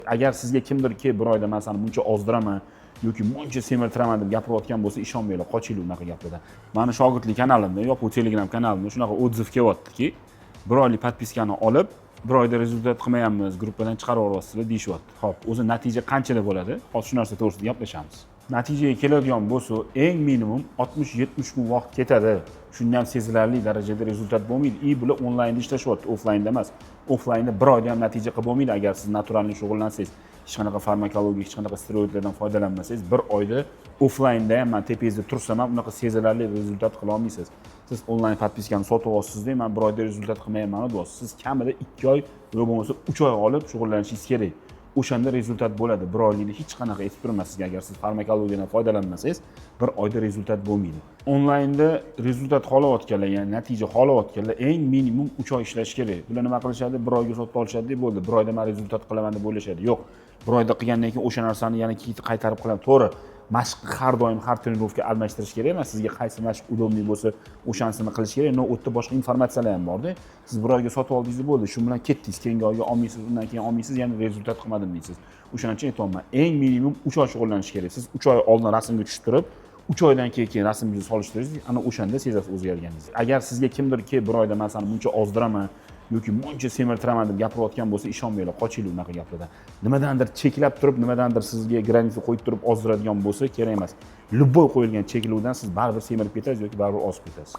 Agar sizga kimdir kelib bir oyda man seni buncha ozdiraman yoki buncha semirtiraman deb gapirayotgan bo'lsa, ishonmanglar, qochinglar unaqa gaplardan. Mani shogirdlik kanalimda, yopiq Telegram kanalimda shunaqa otziv kelyaptiki, bir oylik podpiskani olib, bir oyda rezultat qilmayapmiz, gruppadan chiqarib yuboryapsizlar deyishyapti. Xo'p, o'zi natija qanchada bo'ladi? Hozir shu narsa to'g'risida gaplashamiz. Natijaga keladigan bo'lsa, eng minimum 60-70 kun vaqt ketadi. Shundan ham sezilarli darajada rezultat bo'lmaydi. Bular onlaynda ishlashyapti, offlaynda emas. Offlaynda bir oyda ham natija qilib bo'lmaydi agar siz naturalni shug'ullansangiz. Hech qanaqa farmakologik, hech qanaqa steroidlardan foydalanmasangiz, bir oyda offlaynda ham men tepangizda tursam ham unaqa sezilarli rezultat qila olmaysiz. Siz onlayn podpiskani sotib olsizda, men bir oyda rezultat qilmayapman deyapsiz. Siz kamida 2 oy yo'q bo'lmasa 3 oy olib shug'ullanishingiz kerak. O'shanda rezultat bo'ladi. Bir oylikda hech qanaqa aytib turmas sizga, agar siz farmakologiyadan foydalanmasangiz, bir oyda rezultat bo'lmaydi. Onlaynda rezultat xohlayotganlar, ya'ni natija xohlayotganlar eng minimum 3 oy ishlash kerak. Bular nima qilishadi? Bir oyga sotib olishadi deb bo'ldi. Bir oyda men rezultat qilaman deb o'ylashadi. Yo'q. Bir oyda qilgandan keyin o'sha narsani yana qaytarib qilaman. To'g'ri, mashq har doim har trenirovka almashtirish kerak emas. Sizga qaysi mashq udobniy bo'lsa, o'shanisini qilish kerak. No, u yerda boshqa informatsiyalar ham bor-da. Siz bir oyga sotib oldingiz bo'ldi. Shu bilan ketdingiz. Keyingi oyga olmaysiz, undan keyin olmaysiz, yana rezultat qilmadim deysiz. O'shaning uchun aytayapman, eng minimum 3 oy shug'ullanish kerak. Siz 3 oy oldin rasmga tushib turib, 3 oydan keyin rasmingizni solishtiringiz, ana o'shanda sezasiz o'zgarganingizni. Agar sizga kimdir kelib bir oyda men seni buncha ozdiraman yoki buncha semirtiraman deb gapirayotgan bo'lsa, ishonmanglar, qochinglar unaqa gaplardan. Nimadandir cheklab turib, nimadandir sizga granitsa qo'yib turib ozdiradigan bo'lsa, kerak emas. Любой qo'yilgan cheklovdan siz baribir semirib ketasiz yoki baribir ozib ketasiz.